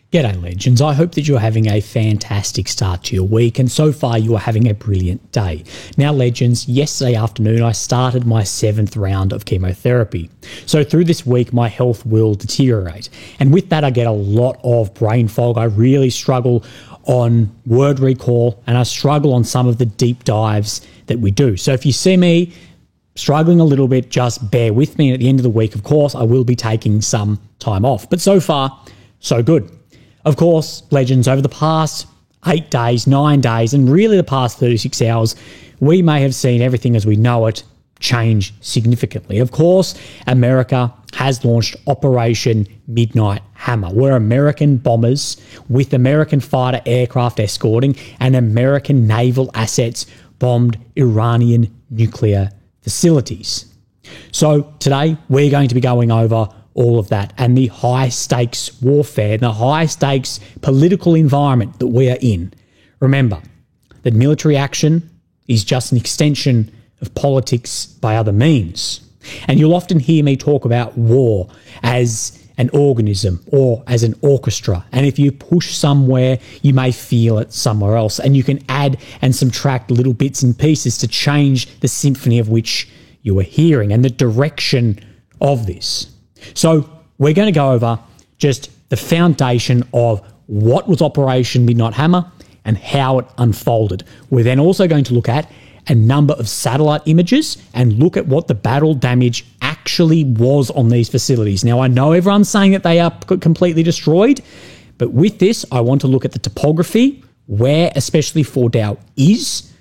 G'day legends, I hope that you're having a fantastic start to your week and so far you are having a brilliant day. Now legends, yesterday afternoon I started my 7th round of chemotherapy. So through this week my health will deteriorate, and with that I get a lot of brain fog. I really struggle on word recall and I struggle on some of the deep dives that we do. So if you see me struggling a little bit, just bear with me, and at the end of the week of course I will be taking some time off. But so far so good. Of course, legends, over the past 8 days, 9 days, and really the past 36 hours, we may have seen everything as we know it change significantly. Of course, America has launched Operation Midnight Hammer, where American bombers with American fighter aircraft escorting and American naval assets bombed Iranian nuclear facilities. So today we're going to be going over all of that and the high-stakes warfare, the high-stakes political environment that we are in. Remember that military action is just an extension of politics by other means. And you'll often hear me talk about war as an organism or as an orchestra. And if you push somewhere, you may feel it somewhere else. And you can add and subtract little bits and pieces to change the symphony of which you are hearing and the direction of this. So we're going to go over just the foundation of what was Operation Midnight Hammer and how it unfolded. We're then also going to look at a number of satellite images and look at what the battle damage actually was on these facilities. Now, I know everyone's saying that they are completely destroyed, but with this, I want to look at the topography, where especially Fort Dow is,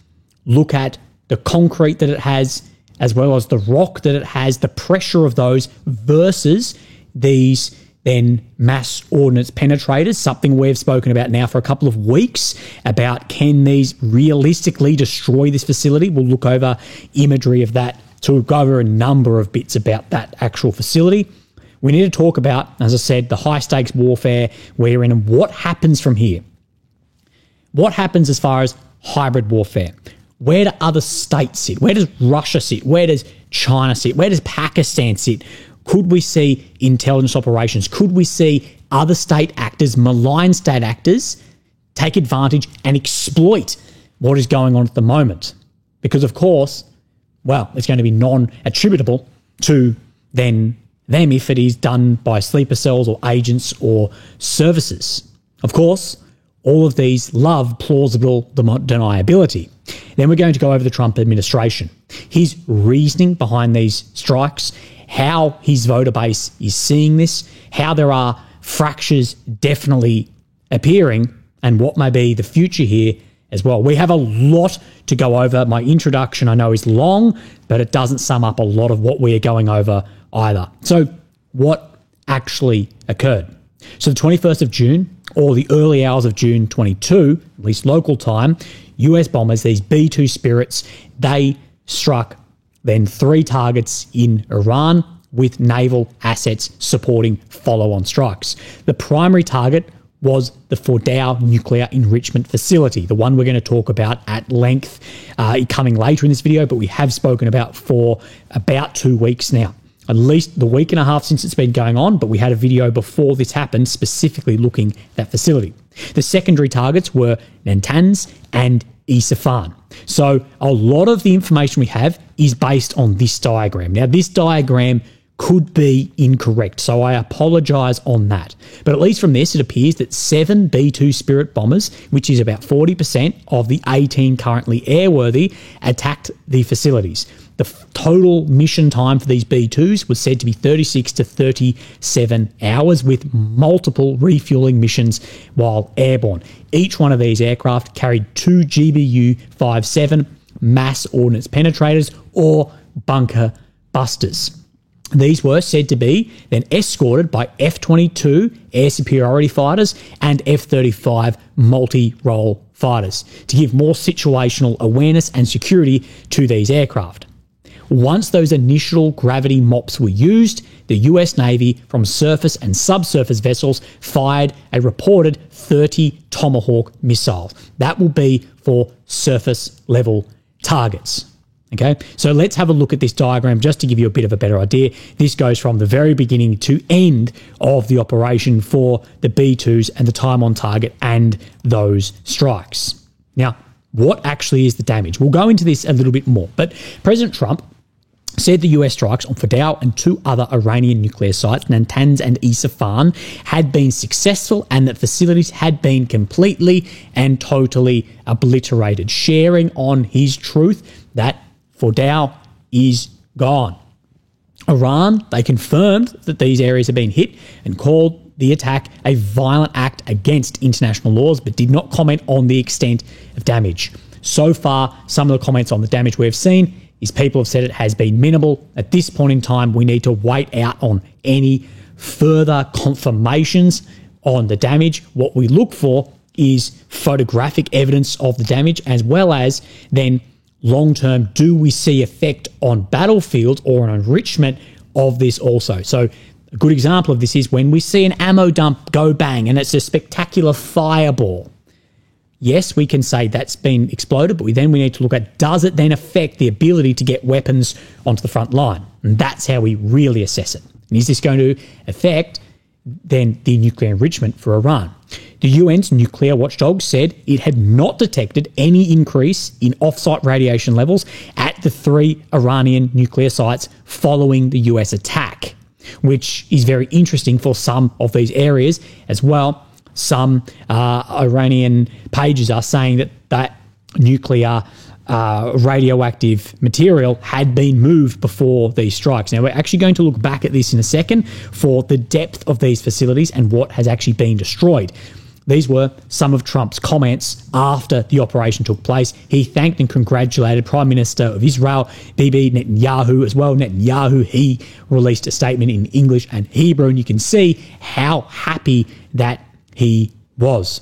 look at the concrete that it has, as well as the rock that it has, the pressure of those versus these then mass ordnance penetrators, something we've spoken about now for a couple of weeks about can these realistically destroy this facility. We'll look over imagery of that to go over a number of bits about that actual facility. We need to talk about, as I said, the high stakes warfare we're in and what happens from here. What happens as far as hybrid warfare? Where do other states sit? Where does Russia sit? Where does China sit? Where does Pakistan sit? Could we see intelligence operations? Could we see other state actors, malign state actors, take advantage and exploit what is going on at the moment? Because, of course, well, it's going to be non-attributable to then them if it is done by sleeper cells or agents or services. Of course, all of these love plausible deniability. Then we're going to go over the Trump administration, his reasoning behind these strikes, how his voter base is seeing this, how there are fractures definitely appearing, and what may be the future here as well. We have a lot to go over. My introduction, I know, is long, but it doesn't sum up a lot of what we are going over either. So what actually occurred? So the 21st of June, or the early hours of June 22, at least local time, US bombers, these B-2 Spirits, they struck then 3 targets in Iran with naval assets supporting follow-on strikes. The primary target was the Fort Dow Nuclear Enrichment Facility, the one we're going to talk about at length coming later in this video, but we have spoken about for about 2 weeks now. At least the week and a half since it's been going on, but we had a video before this happened specifically looking at that facility. The secondary targets were Natanz and Isfahan. So a lot of the information we have is based on this diagram. Now, this diagram could be incorrect, so I apologise on that. But at least from this, it appears that 7 B-2 Spirit bombers, which is about 40% of the 18 currently airworthy, attacked the facilities. The total mission time for these B-2s was said to be 36 to 37 hours with multiple refueling missions while airborne. Each one of these aircraft carried 2 GBU-57 mass ordnance penetrators or bunker busters. These were said to be then escorted by F-22 air superiority fighters and F-35 multi-role fighters to give more situational awareness and security to these aircraft. Once those initial gravity mops were used, the US Navy from surface and subsurface vessels fired a reported 30 Tomahawk missiles. That will be for surface level targets. Okay, so let's have a look at this diagram just to give you a bit of a better idea. This goes from the very beginning to end of the operation for the B-2s and the time on target and those strikes. Now, what actually is the damage? We'll go into this a little bit more, but President Trump said the US strikes on Fordow and 2 other Iranian nuclear sites, Natanz and Isfahan, had been successful and that facilities had been completely and totally obliterated, sharing on his truth that Fordow is gone. Iran, they confirmed that these areas had been hit and called the attack a violent act against international laws, but did not comment on the extent of damage. So far, some of the comments on the damage we've seen is people have said it has been minimal. At this point in time, we need to wait out on any further confirmations on the damage. What we look for is photographic evidence of the damage, as well as then long-term, do we see effect on battlefields or an enrichment of this also? So a good example of this is when we see an ammo dump go bang and it's a spectacular fireball. Yes, we can say that's been exploded, but we need to look at, does it then affect the ability to get weapons onto the front line? And that's how we really assess it. And is this going to affect then the nuclear enrichment for Iran? The UN's nuclear watchdog said it had not detected any increase in off-site radiation levels at the 3 Iranian nuclear sites following the US attack, which is very interesting for some of these areas as well. Some Iranian pages are saying that nuclear radioactive material had been moved before these strikes. Now, we're actually going to look back at this in a second for the depth of these facilities and what has actually been destroyed. These were some of Trump's comments after the operation took place. He thanked and congratulated Prime Minister of Israel, Bibi Netanyahu, as well. Netanyahu, he released a statement in English and Hebrew, and you can see how happy that he was.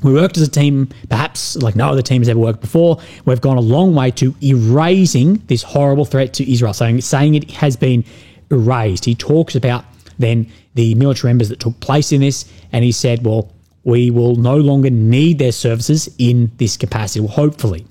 We worked as a team, perhaps like no other team has ever worked before. We've gone a long way to erasing this horrible threat to Israel, saying it has been erased. He talks about then the military members that took place in this, and he said, well, we will no longer need their services in this capacity, well, hopefully.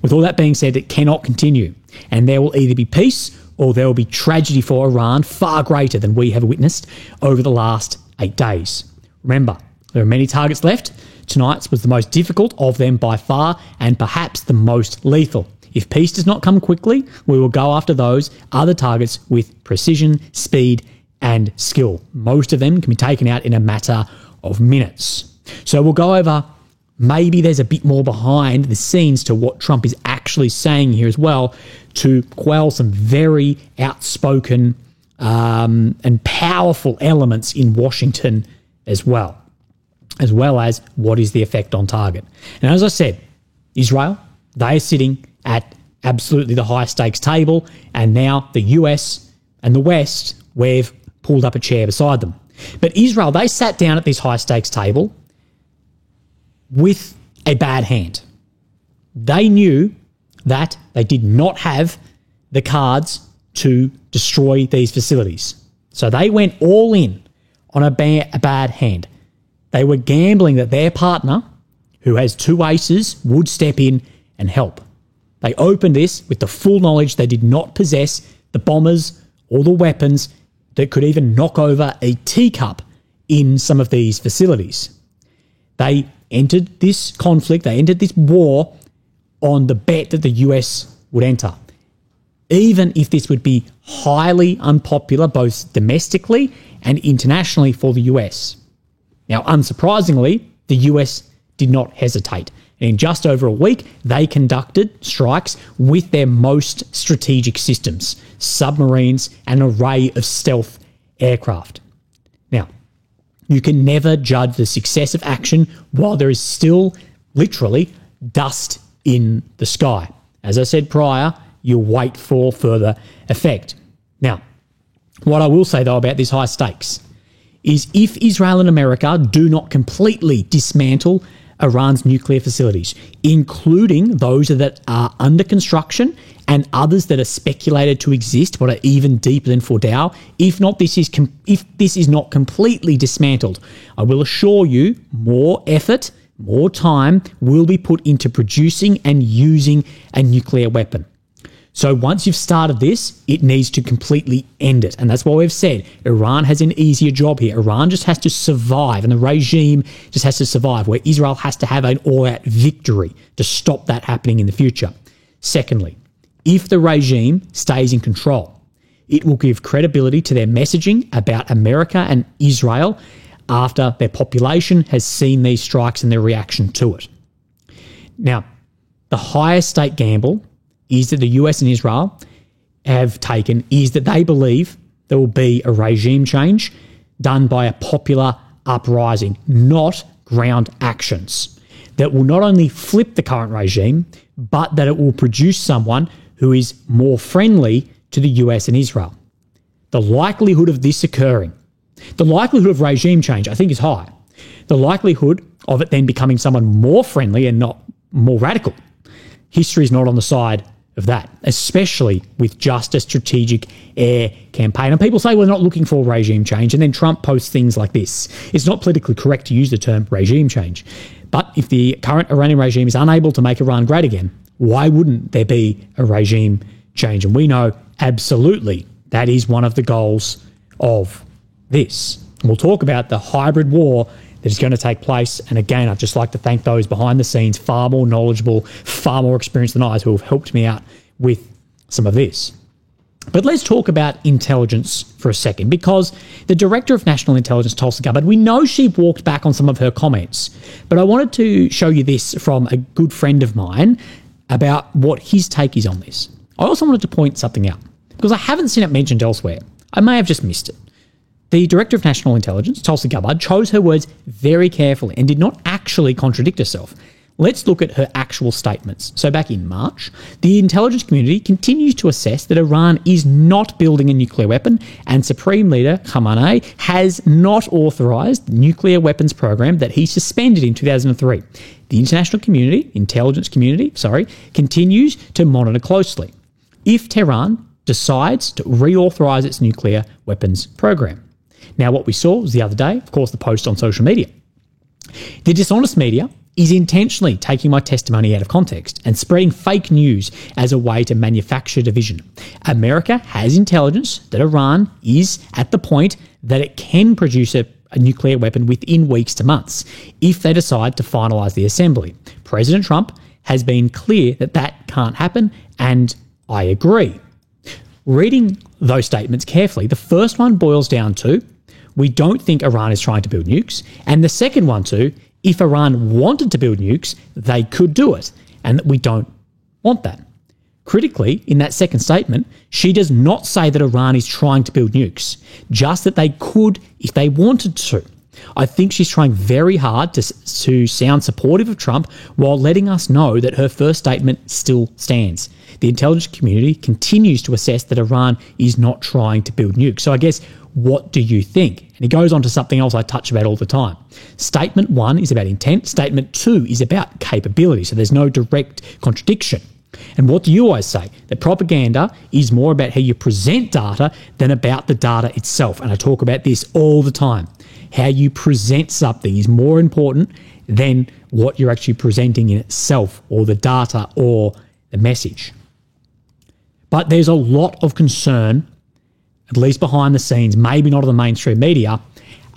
With all that being said, it cannot continue, and there will either be peace or there will be tragedy for Iran far greater than we have witnessed over the last 8 days. Remember, there are many targets left. Tonight's was the most difficult of them by far and perhaps the most lethal. If peace does not come quickly, we will go after those other targets with precision, speed, and skill. Most of them can be taken out in a matter of minutes. So we'll go over, maybe there's a bit more behind the scenes to what Trump is actually saying here as well, to quell some very outspoken and powerful elements in Washington as well as what is the effect on target. And as I said, Israel, they are sitting at absolutely the high stakes table, and now the US and the West, we've pulled up a chair beside them. But Israel, they sat down at this high stakes table with a bad hand. They knew that they did not have the cards to destroy these facilities. So they went all in on a bad hand. They were gambling that their partner, who has 2 aces, would step in and help. They opened this with the full knowledge they did not possess the bombers or the weapons that could even knock over a teacup in some of these facilities. They entered this conflict, they entered this war on the bet that the US would enter. Even if this would be highly unpopular, both domestically and internationally for the US. Now, unsurprisingly, the US did not hesitate. And in just over a week, they conducted strikes with their most strategic systems, submarines, and an array of stealth aircraft. Now, you can never judge the success of action while there is still, literally, dust in the sky. As I said prior, you'll wait for further effect. Now, what I will say, though, about this high stakes is if Israel and America do not completely dismantle Iran's nuclear facilities, including those that are under construction and others that are speculated to exist but are even deeper than Fordow, if this is not completely dismantled, I will assure you more effort, more time will be put into producing and using a nuclear weapon. So once you've started this, it needs to completely end it. And that's why we've said Iran has an easier job here. Iran just has to survive, and the regime just has to survive, where Israel has to have an all-out victory to stop that happening in the future. Secondly, if the regime stays in control, it will give credibility to their messaging about America and Israel after their population has seen these strikes and their reaction to it. Now, the highest stake gamble is that the US and Israel have taken is that they believe there will be a regime change done by a popular uprising, not ground actions, that will not only flip the current regime, but that it will produce someone who is more friendly to the US and Israel. The likelihood of this occurring, the likelihood of regime change, I think, is high. The likelihood of it then becoming someone more friendly and not more radical, history is not on the side of that, especially with just a strategic air campaign. And people say we're not looking for regime change, and then Trump posts things like this. It's not politically correct to use the term regime change. But if the current Iranian regime is unable to make Iran great again, why wouldn't there be a regime change? And we know absolutely that is one of the goals of this. And we'll talk about the hybrid war that is going to take place. And again, I'd just like to thank those behind the scenes, far more knowledgeable, far more experienced than I, who have helped me out with some of this. But let's talk about intelligence for a second, because the Director of National Intelligence, Tulsi Gabbard, we know she walked back on some of her comments, but I wanted to show you this from a good friend of mine about what his take is on this. I also wanted to point something out, because I haven't seen it mentioned elsewhere. I may have just missed it. The Director of National Intelligence, Tulsi Gabbard, chose her words very carefully and did not actually contradict herself. Let's look at her actual statements. So back in March, the intelligence community continues to assess that Iran is not building a nuclear weapon, and Supreme Leader Khamenei has not authorized the nuclear weapons program that he suspended in 2003. The international community, continues to monitor closely if Tehran decides to reauthorize its nuclear weapons program. Now, what we saw was the other day, of course, the post on social media. The dishonest media is intentionally taking my testimony out of context and spreading fake news as a way to manufacture division. America has intelligence that Iran is at the point that it can produce a nuclear weapon within weeks to months if they decide to finalise the assembly. President Trump has been clear that that can't happen, and I agree. Reading those statements carefully, the first one boils down to, we don't think Iran is trying to build nukes. And the second one too, if Iran wanted to build nukes, they could do it. And we don't want that. Critically, in that second statement, she does not say that Iran is trying to build nukes, just that they could if they wanted to. I think she's trying very hard to sound supportive of Trump while letting us know that her first statement still stands. The intelligence community continues to assess that Iran is not trying to build nukes. So I guess, what do you think? And he goes on to something else I touch about all the time. Statement 1 is about intent. Statement 2 is about capability. So there's no direct contradiction. And what do you always say? That propaganda is more about how you present data than about the data itself. And I talk about this all the time. How you present something is more important than what you're actually presenting in itself, or the data, or the message. But there's a lot of concern, at least behind the scenes, maybe not in the mainstream media,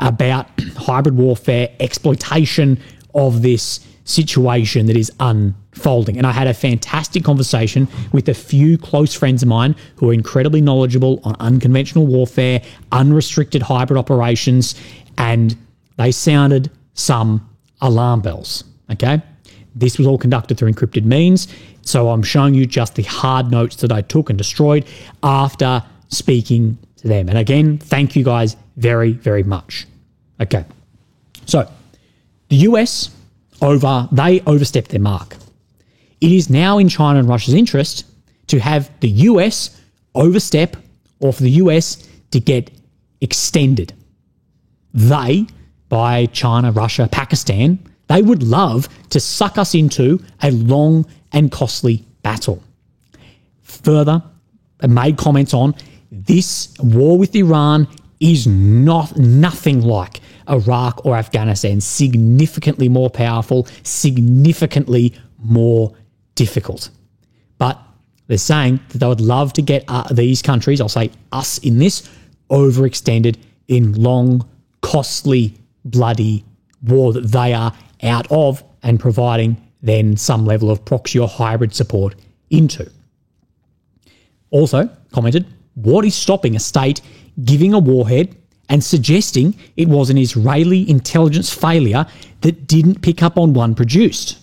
about hybrid warfare, exploitation of this situation that is unfolding. And I had a fantastic conversation with a few close friends of mine who are incredibly knowledgeable on unconventional warfare, unrestricted hybrid operations, and they sounded some alarm bells, okay? This was all conducted through encrypted means, so I'm showing you just the hard notes that I took and destroyed after speaking to them. And again, thank you guys very, very much. Okay, so the US, they overstepped their mark. It is now in China and Russia's interest to have the US overstep, or for the US to get extended. They, by China, Russia, Pakistan, they would love to suck us into a long and costly battle. Further, they made comments on this war with Iran is nothing like Iraq or Afghanistan, significantly more powerful, significantly more difficult. But They're saying that they would love to get these countries, I'll say us in this, overextended in long, costly, bloody war that they are out of and providing then some level of proxy or hybrid support into. Also commented, what is stopping a state giving a warhead and suggesting it was an Israeli intelligence failure that didn't pick up on one produced?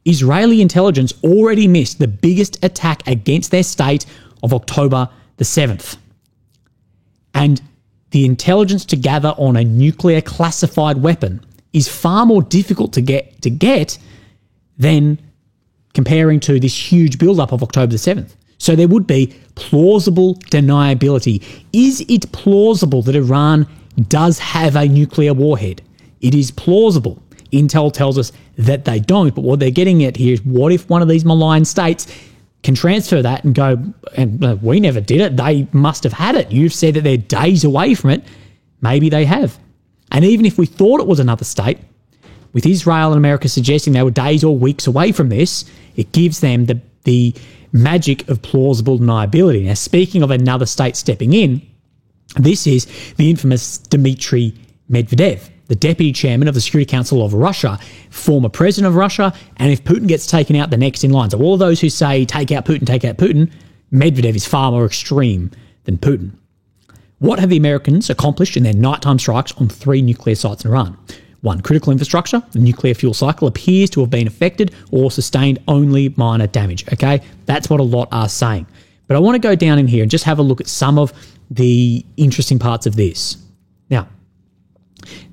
Israeli intelligence already missed the biggest attack against their state of October the 7th. And the intelligence to gather on a nuclear classified weapon is far more difficult to get than comparing to this huge build-up of October the 7th. So there would be plausible deniability. Is it plausible that Iran does have a nuclear warhead? It is plausible. Intel tells us that they don't, but what they're getting at here is what if one of these malign states can transfer that and go, and we never did it, they must have had it. You've said that they're days away from it. Maybe they have. And even if we thought it was another state, with Israel and America suggesting they were days or weeks away from this, it gives them the magic of plausible deniability. Now, speaking of another state stepping in, this is the infamous Dmitry Medvedev, the deputy chairman of the Security Council of Russia, former president of Russia, and if Putin gets taken out, the next in line. So all those who say, take out Putin, Medvedev is far more extreme than Putin. What have the Americans accomplished in their nighttime strikes on 3 nuclear sites in Iran? 1, critical infrastructure, the nuclear fuel cycle appears to have been affected or sustained only minor damage, okay? That's what a lot are saying. But I want to go down in here and just have a look at some of the interesting parts of this. Now,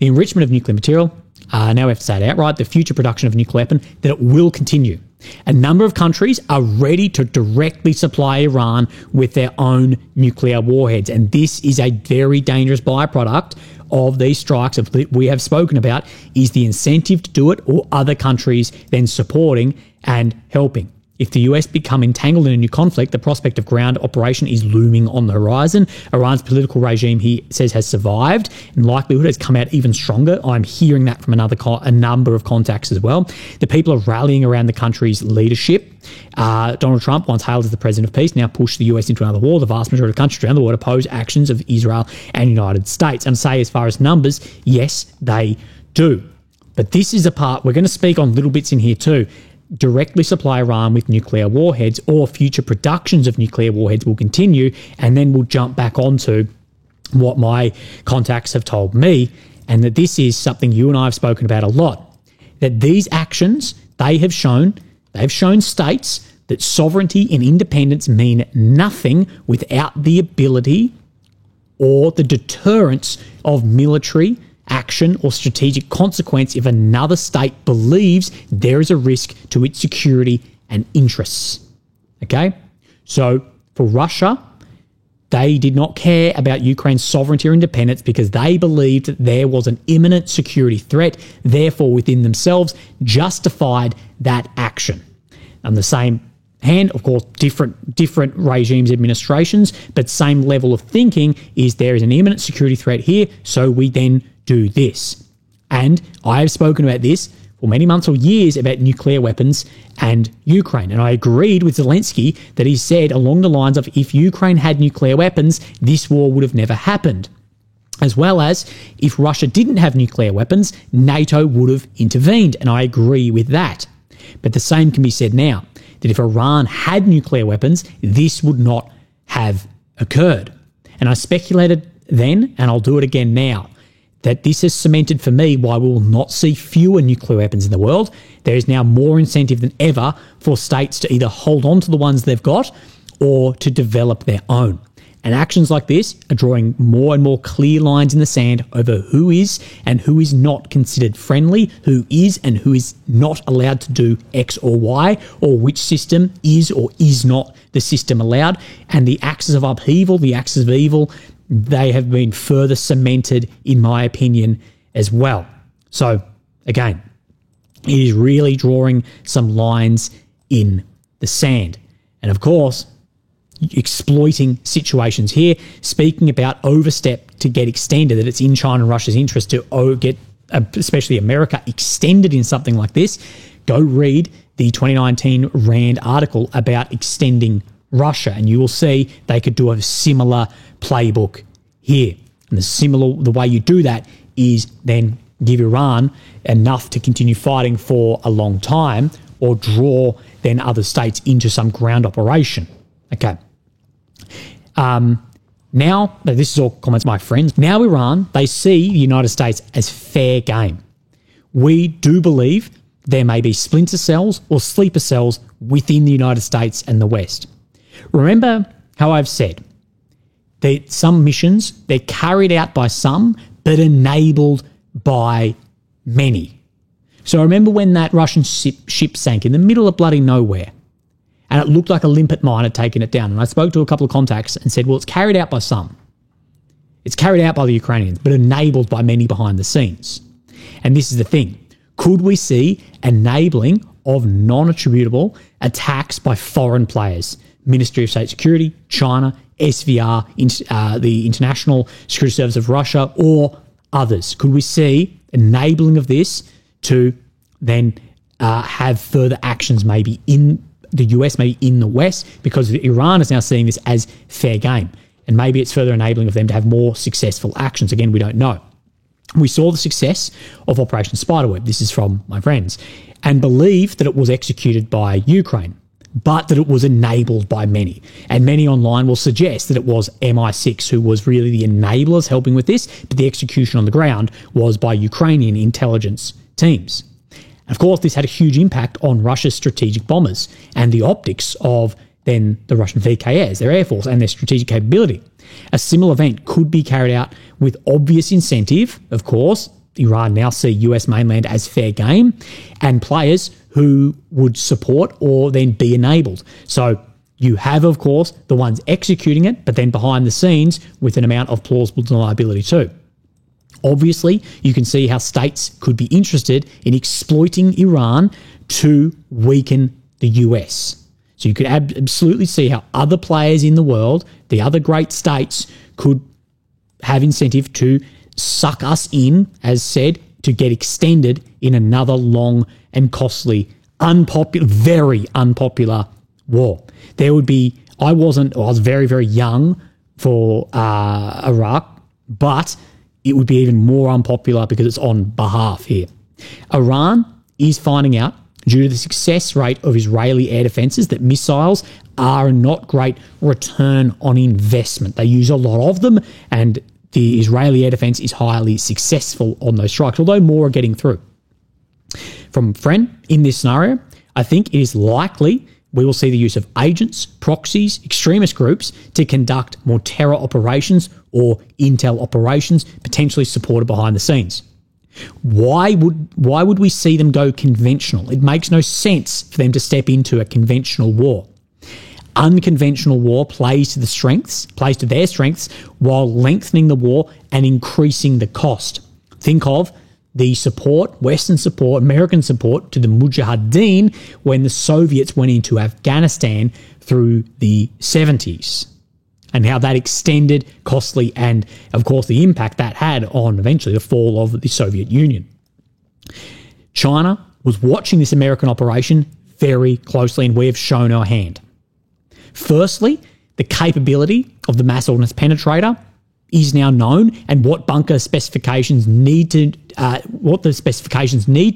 the enrichment of nuclear material, now we have to say it outright, the future production of a nuclear weapon, that it will continue. A number of countries are ready to directly supply Iran with their own nuclear warheads, and this is a very dangerous byproduct of these strikes that we have spoken about, is the incentive to do it or other countries then supporting and helping. If the US become entangled in a new conflict, the prospect of ground operation is looming on the horizon. Iran's political regime, he says, has survived and likelihood has come out even stronger. I'm hearing that from a number of contacts as well. The people are rallying around the country's leadership. Donald Trump, once hailed as the president of peace, now pushed the US into another war. The vast majority of countries around the world oppose actions of Israel and United States. And say, as far as numbers, yes, they do. But this is a part, we're going to speak on little bits in here too. Directly supply Iran with nuclear warheads, or future productions of nuclear warheads will continue, and then we'll jump back onto what my contacts have told me, and that this is something you and I have spoken about a lot, that these actions, they've shown states that sovereignty and independence mean nothing without the ability or the deterrence of military action or strategic consequence if another state believes there is a risk to its security and interests. Okay? So for Russia, they did not care about Ukraine's sovereignty or independence because they believed that there was an imminent security threat, therefore within themselves justified that action. On the same hand, of course, different regimes, administrations, but same level of thinking is there is an imminent security threat here, so we then do this. And I have spoken about this for many months or years about nuclear weapons and Ukraine. And I agreed with Zelensky that he said along the lines of, if Ukraine had nuclear weapons, this war would have never happened. As well as, if Russia didn't have nuclear weapons, NATO would have intervened. And I agree with that. But the same can be said now, that if Iran had nuclear weapons, this would not have occurred. And I speculated then, and I'll do it again now, that this has cemented for me why we will not see fewer nuclear weapons in the world. There is now more incentive than ever for states to either hold on to the ones they've got or to develop their own. And actions like this are drawing more and more clear lines in the sand over who is and who is not considered friendly, who is and who is not allowed to do X or Y, or which system is or is not the system allowed. And the axis of upheaval, the axis of evil, they have been further cemented, in my opinion, as well. So, again, it is really drawing some lines in the sand. And of course, exploiting situations here, speaking about overstep to get extended, that it's in China and Russia's interest to get, especially America, extended in something like this, go read the 2019 RAND article about extending Russia, and you will see they could do a similar playbook here. And the way you do that is then give Iran enough to continue fighting for a long time, or draw then other states into some ground operation. Okay. Now, this is all comments my friends. Now Iran, they see the United States as fair game. We do believe there may be splinter cells or sleeper cells within the United States and the West. Remember how I've said that some missions, they're carried out by some, but enabled by many. So remember when that Russian ship sank in the middle of bloody nowhere, and it looked like a limpet mine had taken it down. And I spoke to a couple of contacts and said, well, it's carried out by some. It's carried out by the Ukrainians, but enabled by many behind the scenes. And this is the thing. Could we see enabling of non-attributable attacks by foreign players? Ministry of State Security, China, SVR, the International Security Service of Russia, or others? Could we see enabling of this to then have further actions maybe in the US, maybe in the West, because Iran is now seeing this as fair game. And maybe it's further enabling of them to have more successful actions. Again, we don't know. We saw the success of Operation Spiderweb. This is from my friends. And believe that it was executed by Ukraine, but that it was enabled by many. And many online will suggest that it was MI6 who was really the enablers helping with this, but the execution on the ground was by Ukrainian intelligence teams. Of course, this had a huge impact on Russia's strategic bombers and the optics of then the Russian VKS, their air force, and their strategic capability. A similar event could be carried out with obvious incentive. Of course, Iran now see US mainland as fair game, and players who would support or then be enabled. So you have, of course, the ones executing it, but then behind the scenes with an amount of plausible deniability too. Obviously, you can see how states could be interested in exploiting Iran to weaken the US. So you could absolutely see how other players in the world, the other great states, could have incentive to suck us in, as said, to get extended in another long and costly, very unpopular war. There would be, I was very, very young for Iraq, but it would be even more unpopular because it's on behalf here. Iran is finding out, due to the success rate of Israeli air defences, that missiles are not great return on investment. They use a lot of them, and the Israeli air defence is highly successful on those strikes, although more are getting through. From a friend, in this scenario, I think it is likely we will see the use of agents, proxies, extremist groups to conduct more terror operations or intel operations, potentially supported behind the scenes. Why would we see them go conventional? It makes no sense for them to step into a conventional war. Unconventional war plays to their strengths while lengthening the war and increasing the cost. Think of the support, Western support, American support to the Mujahideen when the Soviets went into Afghanistan through the 70s, and how that extended, costly, and of course the impact that had on eventually the fall of the Soviet Union. China was watching this American operation very closely, and we have shown our hand. Firstly, the capability of the mass ordnance penetrator is now known, and what bunker specifications need to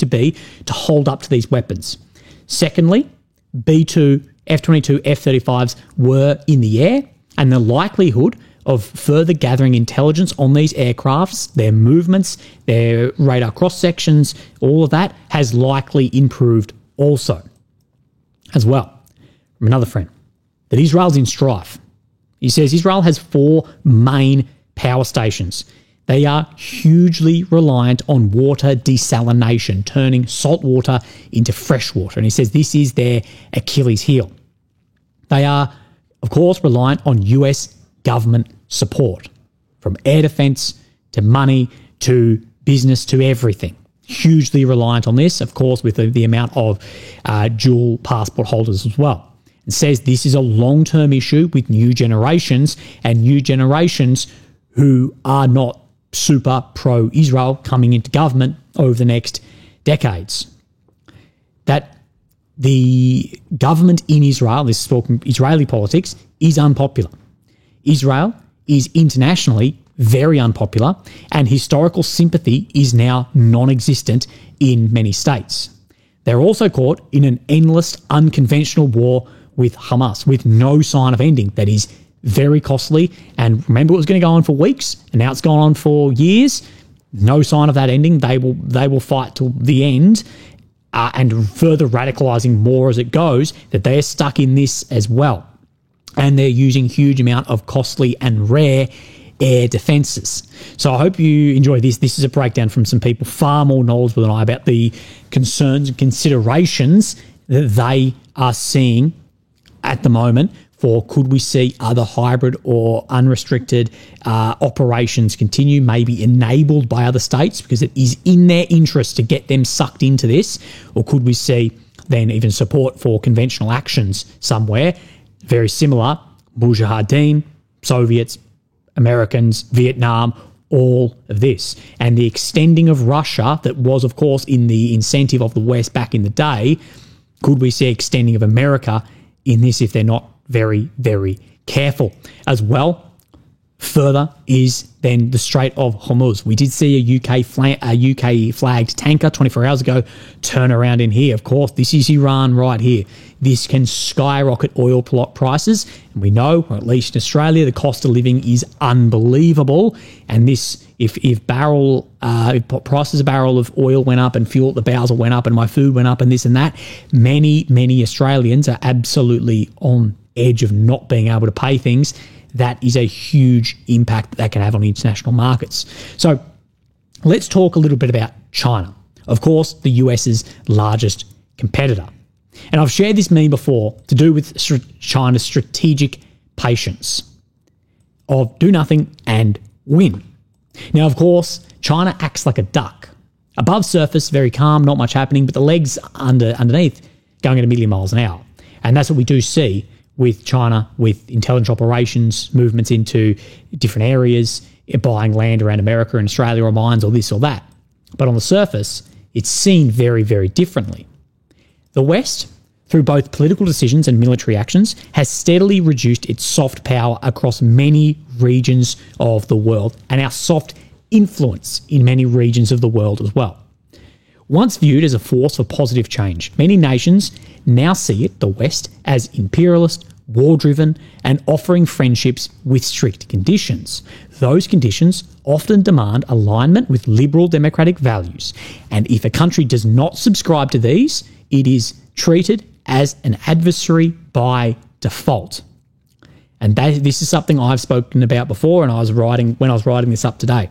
be to hold up to these weapons. Secondly, B-2, F-22, F-35s were in the air, and the likelihood of further gathering intelligence on these aircrafts, their movements, their radar cross-sections, all of that has likely improved also. As well, from another friend, that Israel's in strife. He says Israel has 4 main power stations. They are hugely reliant on water desalination, turning salt water into fresh water. And he says this is their Achilles heel. They are, of course, reliant on US government support, from air defense to money to business to everything. Hugely reliant on this, of course, with the amount of dual passport holders as well. And says this is a long-term issue with new generations, and new generations who are not super pro-Israel coming into government over the next decades. that the government in Israel, this is talking Israeli politics, is unpopular. Israel is internationally very unpopular, and historical sympathy is now non-existent in many states. They're also caught in an endless, unconventional war with Hamas, with no sign of ending. That is very costly. And remember, it was going to go on for weeks, and now it's gone on for years. No sign of that ending. They will fight till the end, and further radicalizing more as it goes, that they are stuck in this as well. And they're using huge amount of costly and rare air defences. So I hope you enjoy this. This is a breakdown from some people far more knowledgeable than I about the concerns and considerations that they are seeing at the moment for could we see other hybrid or unrestricted operations continue, maybe enabled by other states because it is in their interest to get them sucked into this, or could we see then even support for conventional actions somewhere very similar, Mujahideen, Soviets, Americans, Vietnam, all of this. And the extending of Russia that was, of course, in the incentive of the West back in the day, could we see extending of America in this if they're not very, very careful? As well, further is then the Strait of Hormuz. We did see a UK flagged tanker 24 hours ago turn around in here. Of course, this is Iran right here. This can skyrocket oil prices. And we know, or at least in Australia, the cost of living is unbelievable. And this, if prices a barrel of oil went up and fuel at the Bowser went up and my food went up and this and that, many, many Australians are absolutely on edge of not being able to pay things. That is a huge impact that can have on international markets. So let's talk a little bit about China. Of course, the US's largest competitor. And I've shared this meme before to do with China's strategic patience of do nothing and win. Now, of course, China acts like a duck. Above surface, very calm, not much happening, but the legs underneath going at 1,000,000 miles an hour. And that's what we do see with China, with intelligence operations, movements into different areas, buying land around America and Australia or mines or this or that. But on the surface, it's seen very, very differently. The West, through both political decisions and military actions, has steadily reduced its soft power across many regions of the world and our soft influence in many regions of the world as well. Once viewed as a force for positive change, many nations now see it, the West, as imperialist, war-driven, and offering friendships with strict conditions. Those conditions often demand alignment with liberal democratic values, and if a country does not subscribe to these, it is treated as an adversary by default. And this is something I've spoken about before, and when I was writing this up today,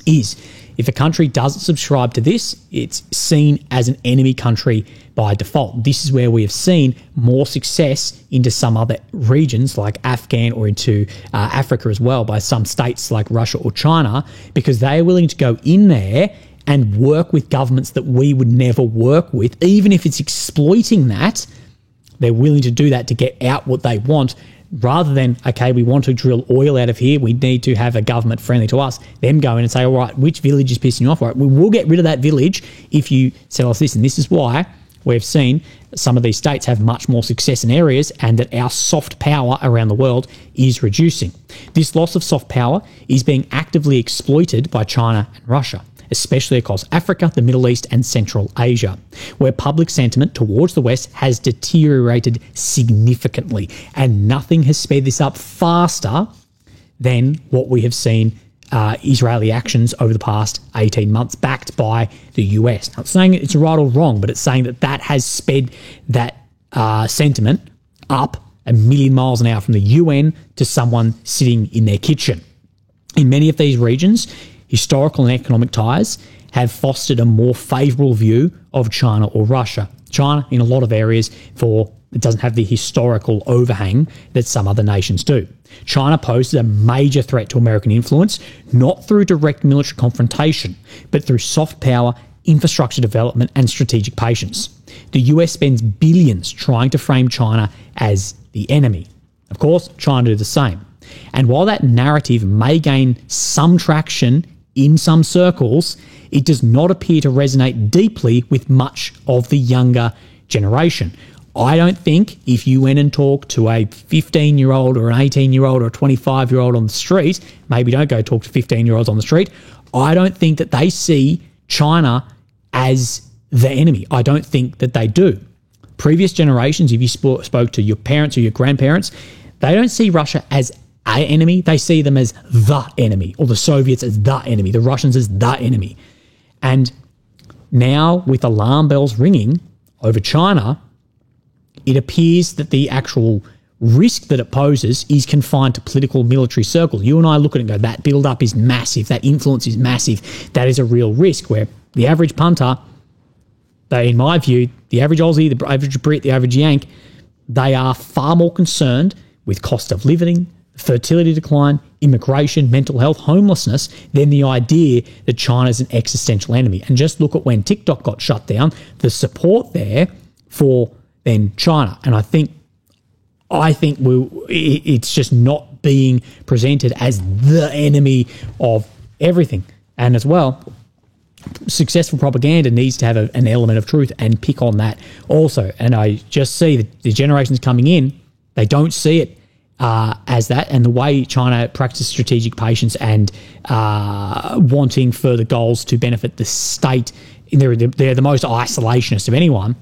is if a country doesn't subscribe to this, it's seen as an enemy country by default. This is where we have seen more success into some other regions like Afghan or into Africa as well by some states like Russia or China, because they are willing to go in there and work with governments that we would never work with. Even if it's exploiting that, they're willing to do that to get out what they want, rather than, okay, we want to drill oil out of here, we need to have a government friendly to us, them go in and say, all right, which village is pissing you off? All right, we will get rid of that village if you sell us this. And this is why we've seen some of these states have much more success in areas and that our soft power around the world is reducing. This loss of soft power is being actively exploited by China and Russia, especially across Africa, the Middle East, and Central Asia, where public sentiment towards the West has deteriorated significantly, and nothing has sped this up faster than what we have seen Israeli actions over the past 18 months, backed by the US. Not saying it's right or wrong, but it's saying that has sped that sentiment up 1,000,000 miles an hour from the UN to someone sitting in their kitchen. In many of these regions, historical and economic ties have fostered a more favourable view of China or Russia. China, in a lot of areas, it doesn't have the historical overhang that some other nations do. China poses a major threat to American influence, not through direct military confrontation, but through soft power, infrastructure development, and strategic patience. The US spends billions trying to frame China as the enemy. Of course, China do the same. And while that narrative may gain some traction in some circles, it does not appear to resonate deeply with much of the younger generation. I don't think if you went and talked to a 15-year-old or an 18-year-old or a 25-year-old on the street, maybe don't go talk to 15-year-olds on the street, I don't think that they see China as the enemy. I don't think that they do. Previous generations, if you spoke to your parents or your grandparents, they don't see Russia as an enemy. They see them as the enemy, or the Soviets as the enemy, the Russians as the enemy. And now with alarm bells ringing over China, it appears that the actual risk that it poses is confined to political military circles. You and I look at it and go, that build-up is massive, that influence is massive, that is a real risk, where the average punter, they, in my view, the average Aussie, the average Brit, the average Yank, they are far more concerned with cost of living, fertility decline, immigration, mental health, homelessness, than the idea that China is an existential enemy. And just look at when TikTok got shut down, the support there for then China. And I think it's just not being presented as the enemy of everything. And as well, successful propaganda needs to have an element of truth and pick on that also. And I just see that the generations coming in, they don't see it as that. And the way China practices strategic patience and wanting further goals to benefit the state, they're the most isolationist of anyone.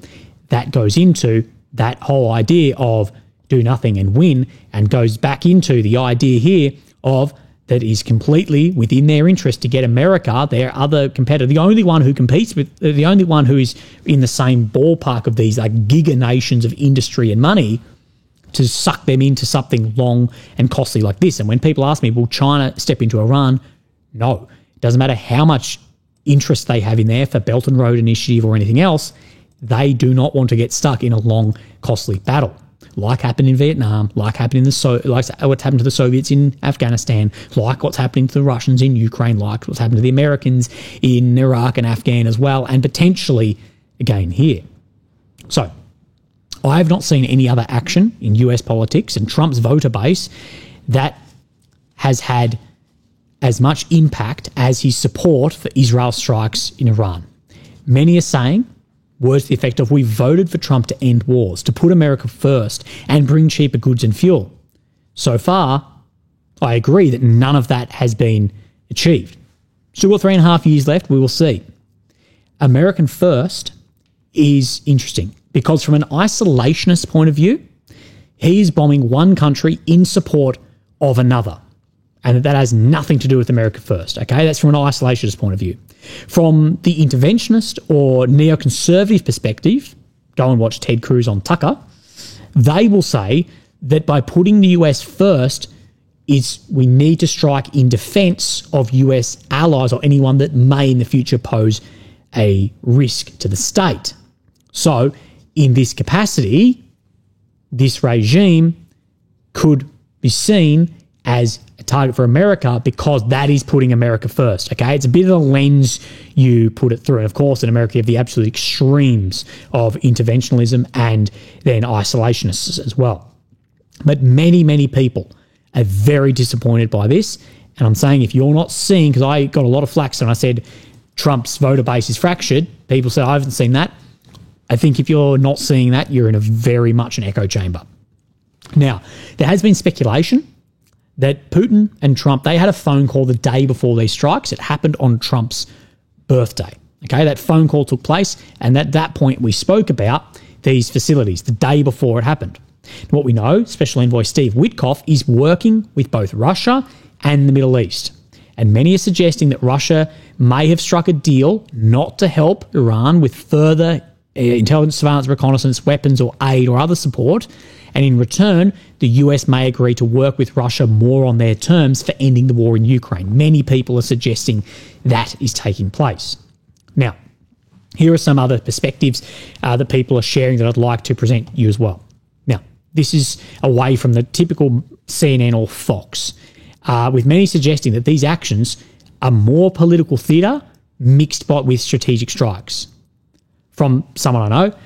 That goes into that whole idea of do nothing and win, and goes back into the idea here of that is completely within their interest to get America, their other competitor, the only one who competes with, the only one who is in the same ballpark of these like giga nations of industry and money, to suck them into something long and costly like this. And when people ask me, will China step into Iran? No. It doesn't matter how much interest they have in there for Belt and Road Initiative or anything else, they do not want to get stuck in a long, costly battle. Like happened in Vietnam, like happened like what's happened to the Soviets in Afghanistan, like what's happening to the Russians in Ukraine, like what's happened to the Americans in Iraq and Afghan as well, and potentially again here. So I have not seen any other action in US politics and Trump's voter base that has had as much impact as his support for Israel strikes in Iran. Many are saying words to the effect of, we voted for Trump to end wars, to put America first and bring cheaper goods and fuel. So far, I agree that none of that has been achieved. Still got 3.5 years left, we will see. American first is interesting because from an isolationist point of view, he is bombing one country in support of another. And that has nothing to do with America first, okay? That's from an isolationist point of view. From the interventionist or neoconservative perspective, go and watch Ted Cruz on Tucker, they will say that by putting the US first, we need to strike in defense of US allies or anyone that may in the future pose a risk to the state. So in this capacity, this regime could be seen as a target for America because that is putting America first, okay? It's a bit of the lens you put it through. And of course, in America, you have the absolute extremes of interventionism and then isolationists as well. But many, many people are very disappointed by this. And I'm saying if you're not seeing, because I got a lot of flack when I said Trump's voter base is fractured, people said, I haven't seen that. I think if you're not seeing that, you're in a very much an echo chamber. Now, there has been speculation that Putin and Trump, they had a phone call the day before these strikes. It happened on Trump's birthday. Okay, that phone call took place, and at that point we spoke about these facilities the day before it happened. And what we know, Special Envoy Steve Witkoff is working with both Russia and the Middle East. And many are suggesting that Russia may have struck a deal not to help Iran with further intelligence, surveillance, reconnaissance, weapons or aid or other support, and in return, the US may agree to work with Russia more on their terms for ending the war in Ukraine. Many people are suggesting that is taking place. Now, here are some other perspectives that people are sharing that I'd like to present you as well. Now, this is away from the typical CNN or Fox, with many suggesting that these actions are more political theatre mixed with strategic strikes. From someone I know,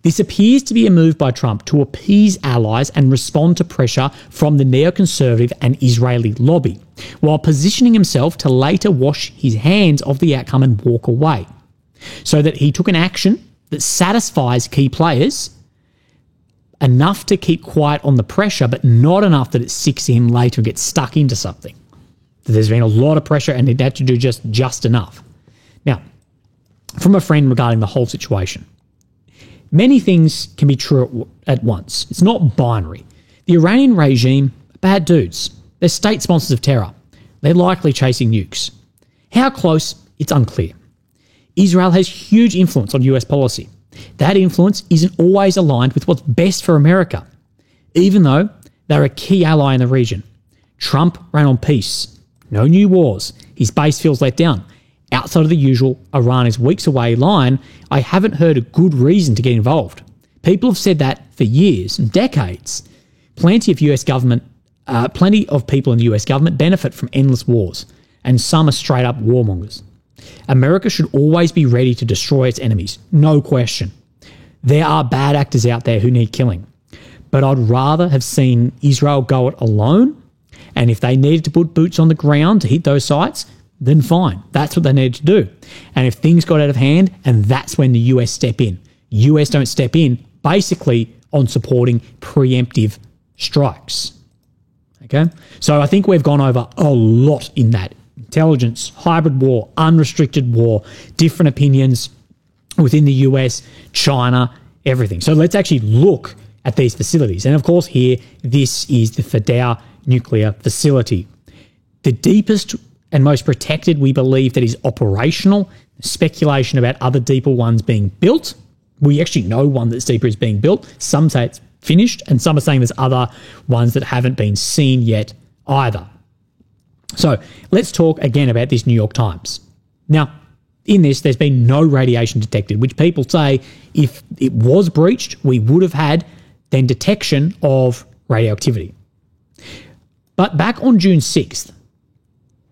This appears to be a move by Trump to appease allies and respond to pressure from the neoconservative and Israeli lobby, while positioning himself to later wash his hands of the outcome and walk away. So that he took an action that satisfies key players enough to keep quiet on the pressure, but not enough that it sticks in later and gets stuck into something. There's been a lot of pressure and it had to do just enough. Now, from a friend regarding the whole situation, many things can be true at once. It's not binary. The Iranian regime are bad dudes. They're state sponsors of terror. They're likely chasing nukes. How close? It's unclear. Israel has huge influence on US policy. That influence isn't always aligned with what's best for America, even though they're a key ally in the region. Trump ran on peace. No new wars. His base feels let down. Outside of the usual Iran is weeks away line, I haven't heard a good reason to get involved. People have said that for years and decades. Plenty of people in the US government benefit from endless wars, and some are straight up warmongers. America should always be ready to destroy its enemies, no question. There are bad actors out there who need killing, but I'd rather have seen Israel go it alone, and if they needed to put boots on the ground to hit those sites, then fine. That's what they needed to do. And if things got out of hand, and that's when the US step in. US don't step in basically on supporting preemptive strikes. Okay? So I think we've gone over a lot in that. Intelligence, hybrid war, unrestricted war, different opinions within the US, China, everything. So let's actually look at these facilities. And of course here, this is the Fordow nuclear facility. The deepest and most protected we believe that is operational. Speculation about other deeper ones being built. We actually know one that's deeper is being built. Some say it's finished, and some are saying there's other ones that haven't been seen yet either. So let's talk again about this New York Times. Now, in this, there's been no radiation detected, which people say if it was breached, we would have had then detection of radioactivity. But back on June 6th,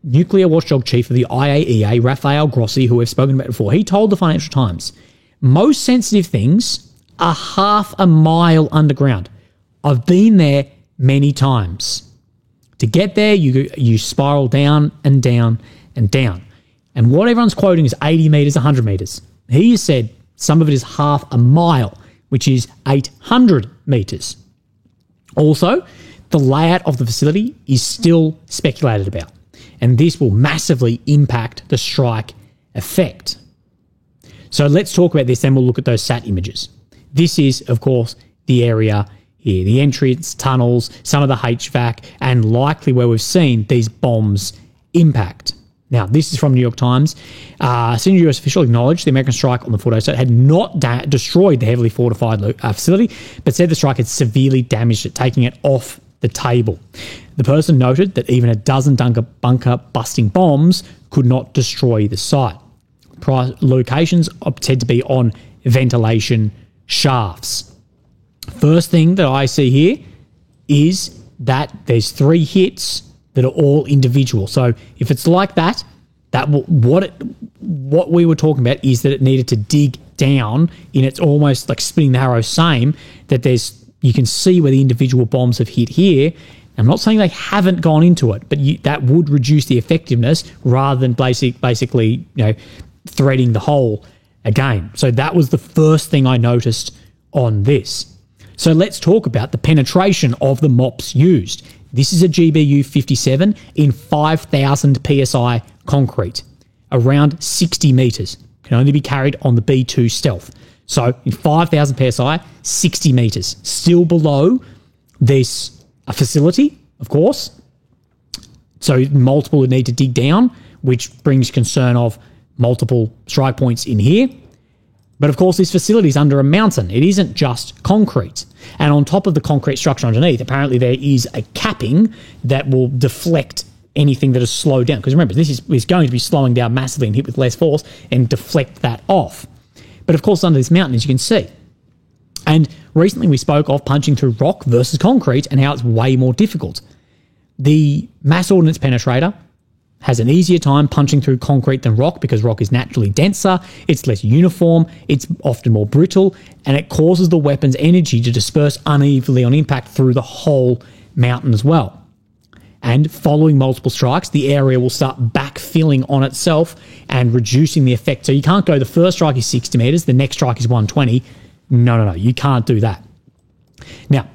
nuclear watchdog chief of the IAEA, Rafael Grossi, who we've spoken about before, he told the Financial Times, most sensitive things are half a mile underground. I've been there many times. To get there, you spiral down and down and down. And what everyone's quoting is 80 metres, 100 metres. He has said some of it is half a mile, which is 800 metres. Also, the layout of the facility is still speculated about, and this will massively impact the strike effect. So let's talk about this, then we'll look at those sat images. This is, of course, the area here, the entrance, tunnels, some of the HVAC, and likely where we've seen these bombs impact. Now, this is from New York Times. Senior US official acknowledged the American strike on the Fordow site had not destroyed the heavily fortified facility, but said the strike had severely damaged it, taking it off the table. The person noted that even a dozen bunker-busting bombs could not destroy the site. Locations are said to be on ventilation shafts. First thing that I see here is that there's 3 hits that are all individual. So if it's like that, what we were talking about is that it needed to dig down in its almost like spinning the arrow same, that you can see where the individual bombs have hit here. I'm not saying they haven't gone into it, but that would reduce the effectiveness rather than basically threading the hole again. So that was the first thing I noticed on this. So let's talk about the penetration of the MOPS used. This is a GBU 57 in 5,000 PSI concrete, around 60 metres. Can only be carried on the B2 Stealth. So in 5,000 PSI, 60 metres. Still below this facility, of course. So multiple would need to dig down, which brings concern of multiple strike points in here. But of course, this facility is under a mountain. It isn't just concrete. And on top of the concrete structure underneath, apparently there is a capping that will deflect anything that is slowed down. Because remember, this is going to be slowing down massively and hit with less force and deflect that off. But of course, under this mountain, as you can see. And recently we spoke of punching through rock versus concrete and how it's way more difficult. The mass ordnance penetrator has an easier time punching through concrete than rock because rock is naturally denser, it's less uniform, it's often more brittle, and it causes the weapon's energy to disperse unevenly on impact through the whole mountain as well. And following multiple strikes, the area will start backfilling on itself and reducing the effect. So you can't go, the first strike is 60 meters, the next strike is 120. No, you can't do that. Now,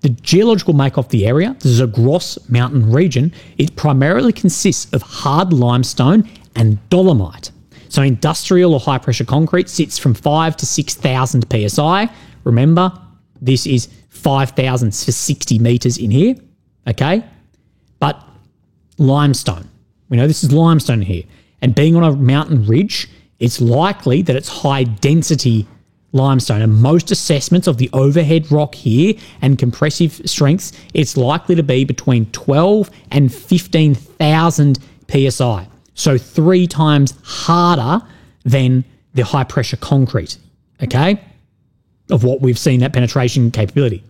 the geological makeup of the area, the Zagros mountain region, it primarily consists of hard limestone and dolomite. So industrial or high pressure concrete sits from 5 to 6,000 psi. Remember, this is 5,000 for 60 meters in here, okay? But limestone, we know this is limestone here, and being on a mountain ridge, it's likely that it's high density limestone, and most assessments of the overhead rock here and compressive strengths, it's likely to be between 12 and 15,000 psi. So 3 times harder than the high pressure concrete, okay, of what we've seen that penetration capability.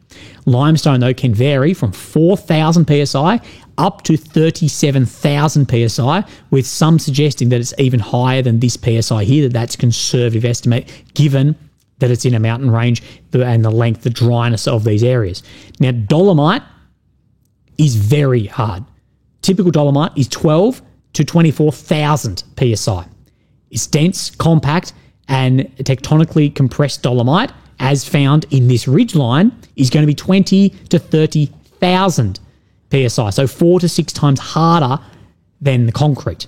Limestone, though, can vary from 4,000 psi up to 37,000 psi, with some suggesting that it's even higher than this psi here, that's conservative estimate, given that it's in a mountain range and the length, the dryness of these areas. Now, dolomite is very hard. Typical dolomite is 12 to 24,000 psi. It's dense, compact, and tectonically compressed dolomite, as found in this ridgeline, is going to be 20 to 30,000 psi, so 4 to 6 times harder than the concrete.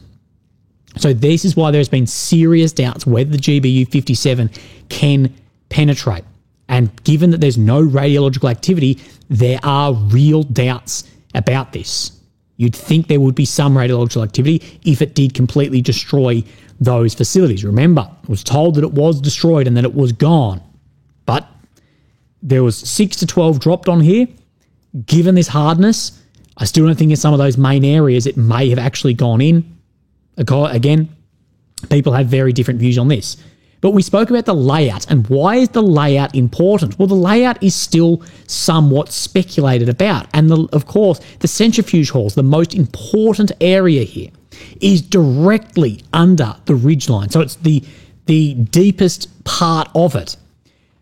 So this is why there's been serious doubts whether the GBU-57 can penetrate. And given that there's no radiological activity, there are real doubts about this. You'd think there would be some radiological activity if it did completely destroy those facilities. Remember, it was told that it was destroyed and that it was gone. But there was 6 to 12 dropped on here. Given this hardness, I still don't think in some of those main areas it may have actually gone in. Again, people have very different views on this. But we spoke about the layout, and why is the layout important? Well, the layout is still somewhat speculated about. And of course, the centrifuge halls, the most important area here, is directly under the ridgeline. So it's the deepest part of it.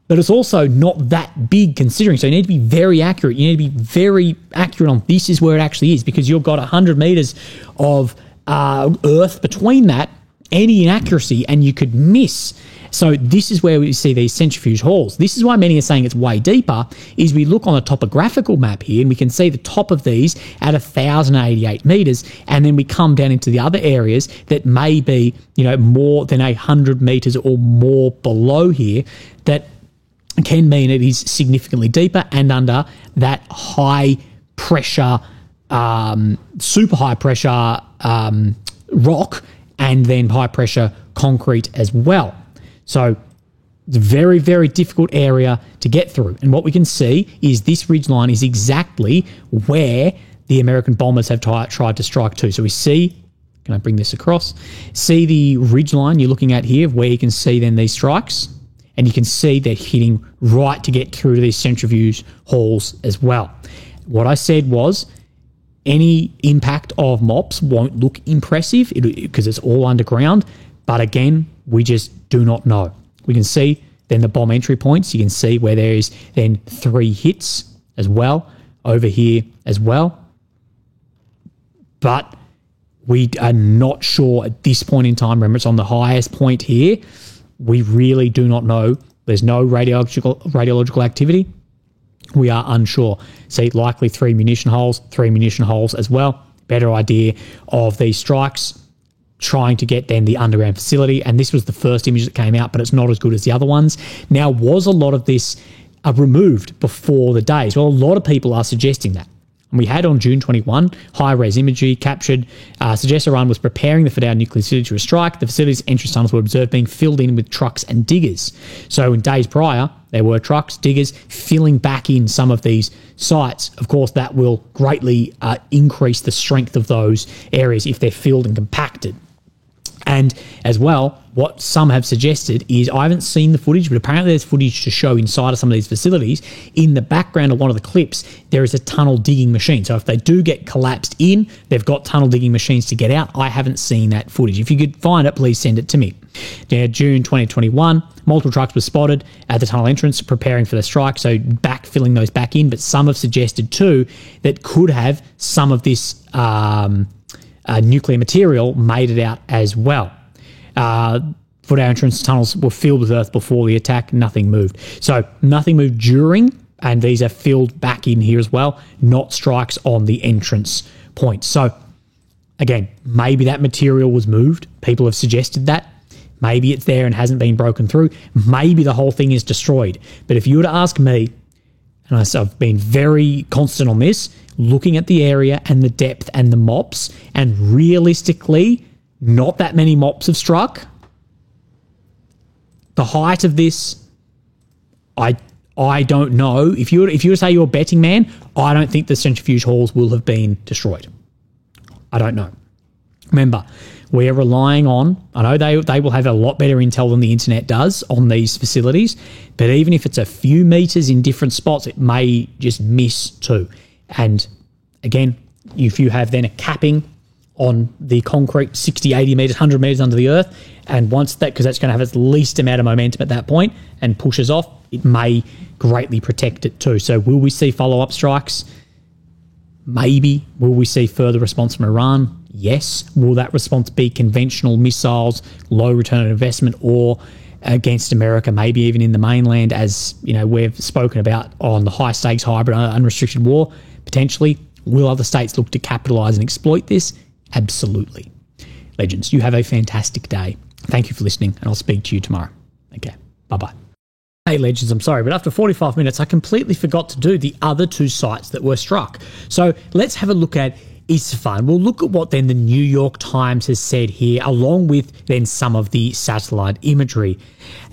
But it's also not that big considering. So you need to be very accurate. You need to be very accurate on this is where it actually is, because you've got 100 meters of earth between that, any inaccuracy, and you could miss. So this is where we see these centrifuge halls. This is why many are saying it's way deeper, is we look on a topographical map here and we can see the top of these at 1,088 meters, and then we come down into the other areas that may be, more than 100 meters or more below here, that can mean it is significantly deeper and under that high pressure, super high pressure rock, and then high pressure concrete as well. So it's a very, very difficult area to get through. And what we can see is this ridgeline is exactly where the American bombers have tried to strike to. So we see, can I bring this across? See the ridgeline you're looking at here, where you can see then these strikes. And you can see they're hitting right to get through to these centrifuge halls as well. What I said was, any impact of MOPS won't look impressive because it's all underground. But again, we just do not know. We can see then the bomb entry points. You can see where there is then 3 hits as well over here as well. But we are not sure at this point in time. Remember, it's on the highest point here. We really do not know. There's no radiological activity. We are unsure. See, likely 3 munition holes as well. Better idea of these strikes, trying to get then the underground facility. And this was the first image that came out, but it's not as good as the other ones. Now, was a lot of this removed before the days? Well, a lot of people are suggesting that. And we had on June 21, high-res imagery captured, suggests Iran was preparing the Fordow nuclear facility to a strike. The facility's entrance tunnels were observed being filled in with trucks and diggers. So in days prior, there were trucks, diggers, filling back in some of these sites. Of course, that will greatly increase the strength of those areas if they're filled and compacted. And as well, what some have suggested is, I haven't seen the footage, but apparently there's footage to show inside of some of these facilities. In the background of one of the clips, there is a tunnel digging machine. So if they do get collapsed in, they've got tunnel digging machines to get out. I haven't seen that footage. If you could find it, please send it to me. Now, June 2021, multiple trucks were spotted at the tunnel entrance preparing for the strike, so backfilling those back in. But some have suggested too that could have some of this nuclear material made it out as well. Foote entrance tunnels were filled with earth before the attack. Nothing moved. So nothing moved during, and these are filled back in here as well, not strikes on the entrance point. So again, maybe that material was moved. People have suggested that. Maybe it's there and hasn't been broken through. Maybe the whole thing is destroyed. But if you were to ask me, and I've been very constant on this, looking at the area and the depth and the mops, and realistically, not that many mops have struck. The height of this, I don't know. If you were to say you're a betting man, I don't think the centrifuge halls will have been destroyed. I don't know. Remember, we're relying on, I know they will have a lot better intel than the internet does on these facilities, but even if it's a few meters in different spots, it may just miss too. And again, if you have then a capping on the concrete 60, 80 meters, 100 meters under the earth, and once that, because that's going to have its least amount of momentum at that point and pushes off, it may greatly protect it too. So will we see follow-up strikes? Maybe. Will we see further response from Iran? Yes. Will that response be conventional missiles, low return on investment, or against America, maybe even in the mainland, as you know we've spoken about on the high stakes hybrid unrestricted war? Potentially. Will other states look to capitalize and exploit this? Absolutely. Legends, you have a fantastic day. Thank you for listening, and I'll speak to you tomorrow. Okay, bye-bye. Hey Legends, I'm sorry, but after 45 minutes, I completely forgot to do the other two sites that were struck. So let's have a look at Isfahan. We'll look at what then the New York Times has said here, along with then some of the satellite imagery.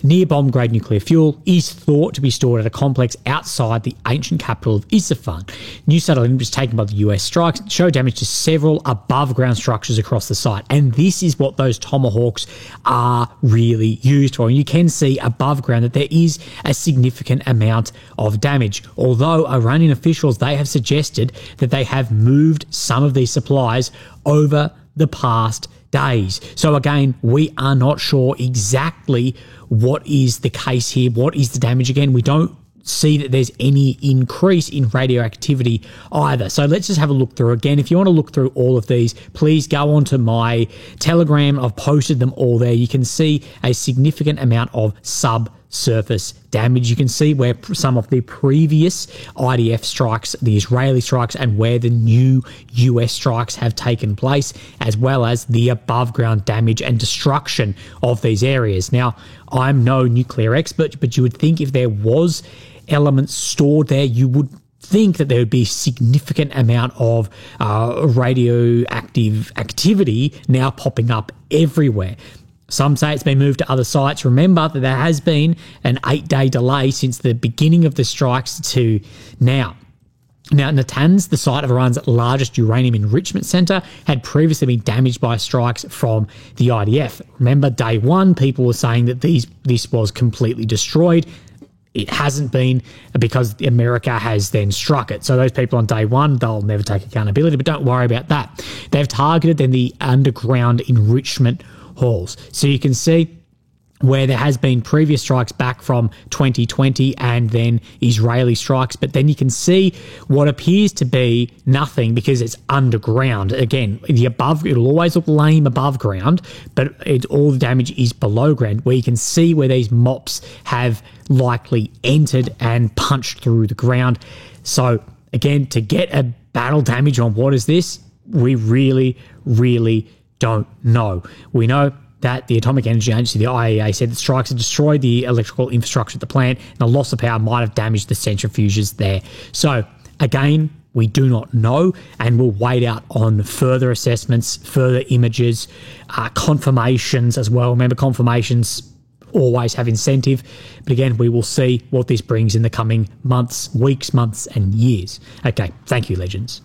Near bomb-grade nuclear fuel is thought to be stored at a complex outside the ancient capital of Isfahan. New satellite images taken by the US strikes show damage to several above-ground structures across the site, and this is what those Tomahawks are really used for. And you can see above ground that there is a significant amount of damage, although Iranian officials, they have suggested that they have moved some of these supplies over the past days. So again, we are not sure exactly what is the case here. What is the damage? Again, we don't see that there's any increase in radioactivity either. So let's just have a look through. Again, if you want to look through all of these, please go onto my Telegram. I've posted them all there. You can see a significant amount of subsurface damage. You can see where some of the previous IDF strikes, the Israeli strikes, and where the new US strikes have taken place, as well as the above ground damage and destruction of these areas. Now, I'm no nuclear expert, but you would think if there was elements stored there, you would think that there would be a significant amount of radioactive activity now popping up everywhere. Some say it's been moved to other sites. Remember that there has been an 8-day delay since the beginning of the strikes to now. Now, Natanz, the site of Iran's largest uranium enrichment center, had previously been damaged by strikes from the IDF. Remember, day one, people were saying that this was completely destroyed. It hasn't been, because America has then struck it. So those people on day one, they'll never take accountability, but don't worry about that. They've targeted then the underground enrichment halls. So you can see where there has been previous strikes back from 2020 and then Israeli strikes, but then you can see what appears to be nothing because it's underground. Again, the above, it'll always look lame above ground, but all the damage is below ground, where you can see where these mops have likely entered and punched through the ground. So again, to get a battle damage on what is this, we really, really don't know. We know that the Atomic Energy Agency, the IAEA, said that strikes had destroyed the electrical infrastructure at the plant, and the loss of power might have damaged the centrifuges there. So again, we do not know, and we'll wait out on further assessments, further images, confirmations as well. Remember, confirmations always have incentive, but again, we will see what this brings in the coming months, weeks, months, and years. Okay, thank you, Legends.